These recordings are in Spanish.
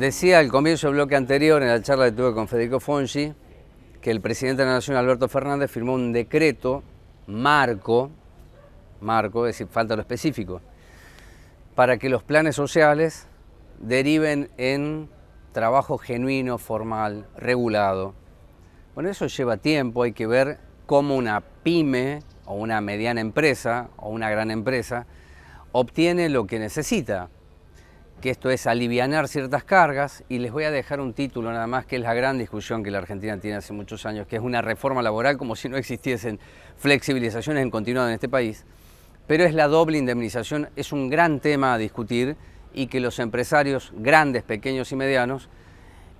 Decía al comienzo del bloque anterior, en la charla que tuve con Federico Fongi, que el presidente de la Nación, Alberto Fernández, firmó un decreto marco, es decir, falta lo específico, para que los planes sociales deriven en trabajo genuino, formal, regulado. Bueno, eso lleva tiempo, hay que ver cómo una pyme o una mediana empresa o una gran empresa obtiene lo que necesita, que esto es alivianar ciertas cargas, y les voy a dejar un título nada más, que es la gran discusión que la Argentina tiene hace muchos años, que es una reforma laboral, como si no existiesen flexibilizaciones en continuado en este país, pero es la doble indemnización, es un gran tema a discutir, y que los empresarios grandes, pequeños y medianos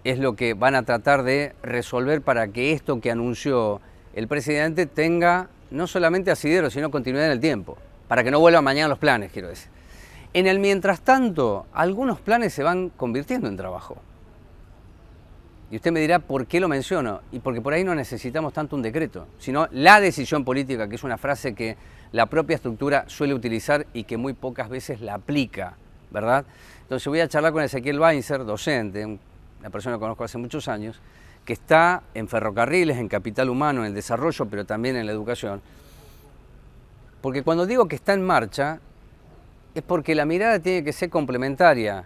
es lo que van a tratar de resolver para que esto que anunció el presidente tenga no solamente asidero, sino continuidad en el tiempo, para que no vuelvan mañana los planes, quiero decir. En el mientras tanto, algunos planes se van convirtiendo en trabajo. Y usted me dirá, ¿por qué lo menciono? Y porque por ahí no necesitamos tanto un decreto, sino la decisión política, que es una frase que la propia estructura suele utilizar y que muy pocas veces la aplica, ¿verdad? Entonces voy a charlar con Ezequiel Weinzer, docente, una persona que conozco hace muchos años, que está en ferrocarriles, en capital humano, en el desarrollo, pero también en la educación. Porque cuando digo que está en marcha, es porque la mirada tiene que ser complementaria.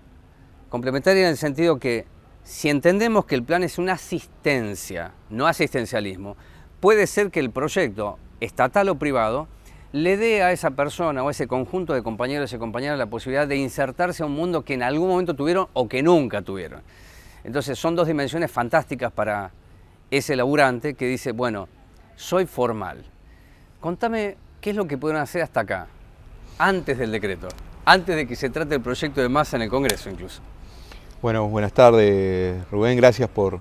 Complementaria en el sentido que si entendemos que el plan es una asistencia, no asistencialismo, puede ser que el proyecto, estatal o privado, le dé a esa persona o a ese conjunto de compañeros y compañeras la posibilidad de insertarse a un mundo que en algún momento tuvieron o que nunca tuvieron. Entonces son dos dimensiones fantásticas para ese laburante que dice, bueno, soy formal. Contame qué es lo que pudieron hacer hasta acá, antes del decreto, antes de que se trate el proyecto de masa en el Congreso incluso. Bueno, buenas tardes, Rubén, gracias por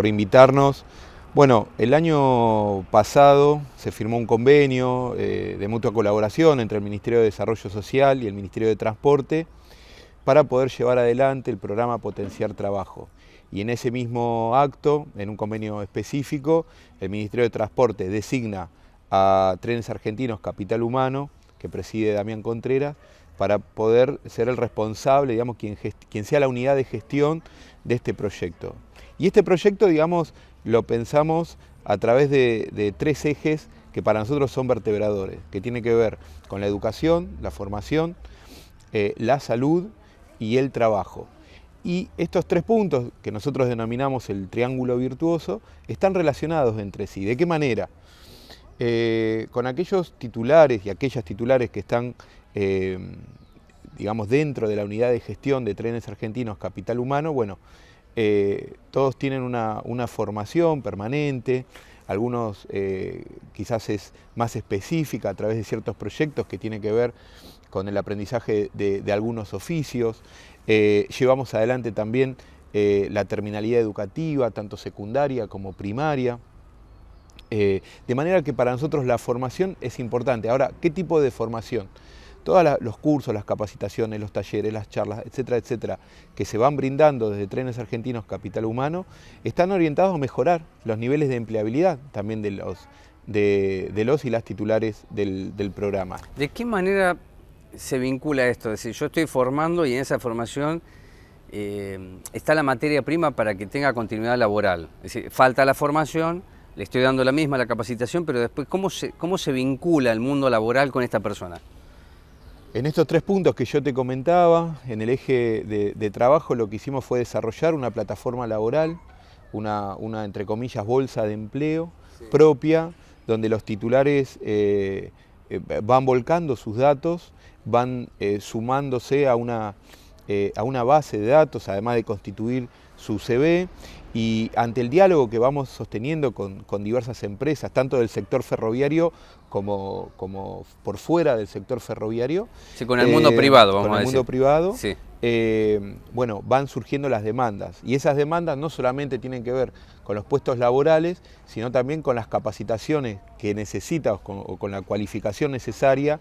invitarnos. Bueno, el año pasado se firmó un convenio de mutua colaboración entre el Ministerio de Desarrollo Social y el Ministerio de Transporte para poder llevar adelante el programa Potenciar Trabajo. Y en ese mismo acto, en un convenio específico, el Ministerio de Transporte designa a Trenes Argentinos Capital Humano, que preside Damián Contreras, para poder ser el responsable, digamos, quien sea la unidad de gestión de este proyecto. Y este proyecto, digamos, lo pensamos a través de tres ejes que para nosotros son vertebradores, que tiene que ver con la educación, la formación, la salud y el trabajo. Y estos tres puntos, que nosotros denominamos el triángulo virtuoso, están relacionados entre sí. ¿De qué manera? Con aquellos titulares y aquellas titulares que están, digamos, dentro de la unidad de gestión de Trenes Argentinos Capital Humano, bueno, todos tienen una formación permanente, algunos quizás es más específica a través de ciertos proyectos que tienen que ver con el aprendizaje de algunos oficios. Llevamos adelante también la terminalidad educativa, tanto secundaria como primaria. De manera que para nosotros la formación es importante. Ahora, ¿qué tipo de formación? Todos los cursos, las capacitaciones, los talleres, las charlas, etcétera, etcétera, que se van brindando desde Trenes Argentinos Capital Humano, están orientados a mejorar los niveles de empleabilidad también de los y las titulares del programa. ¿De qué manera se vincula esto? Es decir, yo estoy formando y en esa formación está la materia prima para que tenga continuidad laboral. Es decir, falta la formación, le estoy dando la misma, la capacitación, pero después, ¿cómo se vincula el mundo laboral con esta persona? En estos tres puntos que yo te comentaba, en el eje de trabajo, lo que hicimos fue desarrollar una plataforma laboral, una entre comillas, bolsa de empleo propia, donde los titulares van volcando sus datos, van sumándose a una base de datos, además de constituir su CV, y ante el diálogo que vamos sosteniendo con diversas empresas, tanto del sector ferroviario como por fuera del sector ferroviario. Sí, con el mundo privado, vamos a decir. Con el mundo privado, sí. Bueno, van surgiendo las demandas, y esas demandas no solamente tienen que ver con los puestos laborales, sino también con las capacitaciones que necesita o con la cualificación necesaria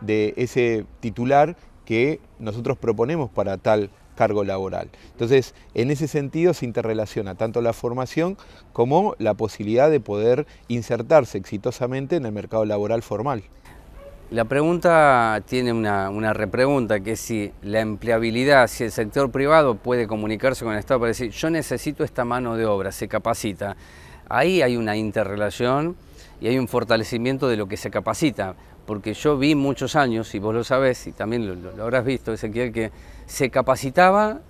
de ese titular que nosotros proponemos para tal cargo laboral. Entonces, en ese sentido se interrelaciona tanto la formación como la posibilidad de poder insertarse exitosamente en el mercado laboral formal. La pregunta tiene una repregunta, que es si la empleabilidad, si el sector privado puede comunicarse con el Estado para decir, yo necesito esta mano de obra, se capacita. Ahí hay una interrelación y hay un fortalecimiento de lo que se capacita, porque yo vi muchos años, y vos lo sabés, y también lo habrás visto, Ezequiel, que se capacitaba,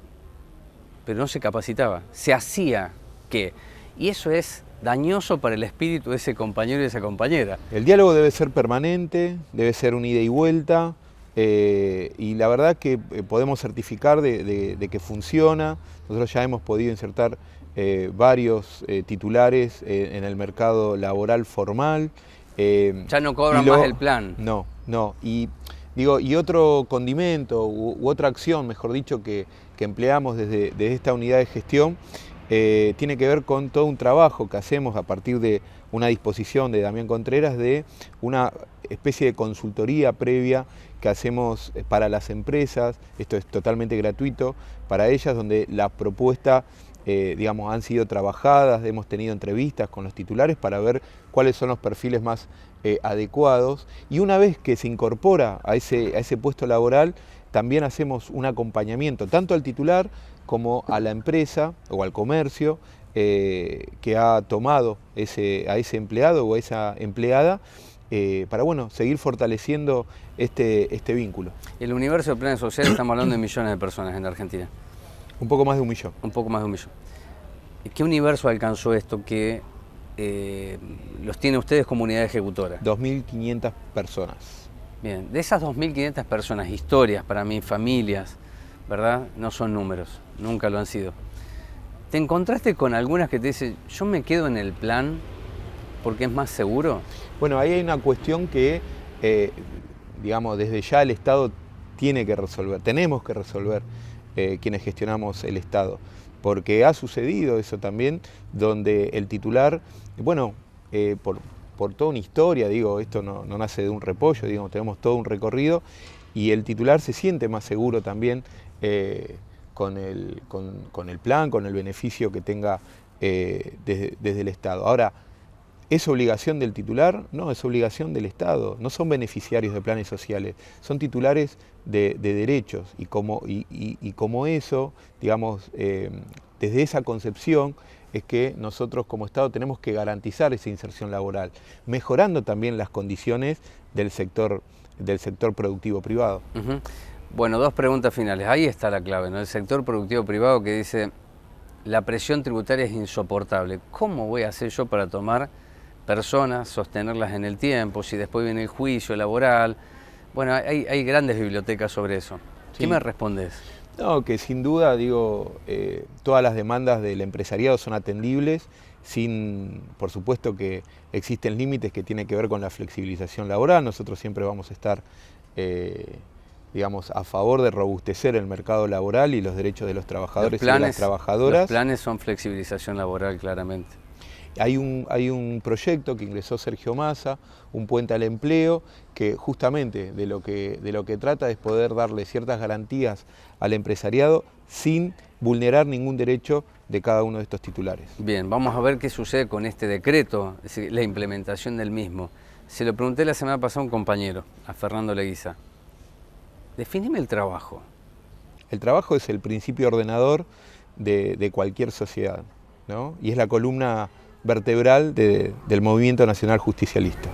pero no se capacitaba, se hacía qué. Y eso es dañoso para el espíritu de ese compañero y de esa compañera. El diálogo debe ser permanente, debe ser un ida y vuelta, y la verdad que podemos certificar de que funciona. Nosotros ya hemos podido insertar varios titulares en el mercado laboral formal. Ya no cobran más el plan. No. Y otro condimento u otra acción, mejor dicho, que empleamos desde esta unidad de gestión, tiene que ver con todo un trabajo que hacemos a partir de una disposición de Damián Contreras de una especie de consultoría previa que hacemos para las empresas. Esto es totalmente gratuito para ellas, donde las propuestas han sido trabajadas, hemos tenido entrevistas con los titulares para ver cuáles son los perfiles más adecuados, y una vez que se incorpora a ese puesto laboral, también hacemos un acompañamiento tanto al titular como a la empresa o al comercio que ha tomado a ese empleado o a esa empleada para seguir fortaleciendo este vínculo. El universo de planes sociales, estamos hablando de millones de personas en la Argentina. Un poco más de 1 millón. Un poco más de 1 millón. ¿Qué universo alcanzó esto que los tiene ustedes como unidad ejecutora? 2.500 personas. Bien, de esas 2.500 personas, historias para mí, familias, ¿verdad? No son números, nunca lo han sido. ¿Te encontraste con algunas que te dicen, yo me quedo en el plan porque es más seguro? Bueno, ahí hay una cuestión que, desde ya el Estado tiene que resolver, tenemos que resolver quienes gestionamos el Estado, porque ha sucedido eso también, donde el titular, por toda una historia, esto no nace de un repollo, tenemos todo un recorrido, y el titular se siente más seguro también con el plan, con el beneficio que tenga desde el Estado. Ahora, ¿es obligación del titular? No, es obligación del Estado. No son beneficiarios de planes sociales, son titulares de derechos. Y como eso, desde esa concepción es que nosotros como Estado tenemos que garantizar esa inserción laboral, mejorando también las condiciones del sector productivo privado. Uh-huh. Bueno, 2 preguntas finales. Ahí está la clave, ¿no? El sector productivo privado que dice, la presión tributaria es insoportable. ¿Cómo voy a hacer yo para tomar personas, sostenerlas en el tiempo, si después viene el juicio laboral? Bueno, hay grandes bibliotecas sobre eso. Sí. ¿Qué me respondes? No, que sin duda, todas las demandas del empresariado son atendibles, por supuesto que existen límites que tienen que ver con la flexibilización laboral. Nosotros siempre vamos a estar, a favor de robustecer el mercado laboral y los derechos de los trabajadores y de las trabajadoras. Los planes son flexibilización laboral, claramente. Hay un proyecto que ingresó Sergio Massa, un puente al empleo, que justamente de lo que trata es poder darle ciertas garantías al empresariado sin vulnerar ningún derecho de cada uno de estos titulares. Bien, vamos a ver qué sucede con este decreto, es decir, la implementación del mismo. Se lo pregunté la semana pasada a un compañero, a Fernando Leguiza. Defíneme el trabajo. El trabajo es el principio ordenador de cualquier sociedad, ¿no? Y es la columna vertebral del movimiento nacional justicialista.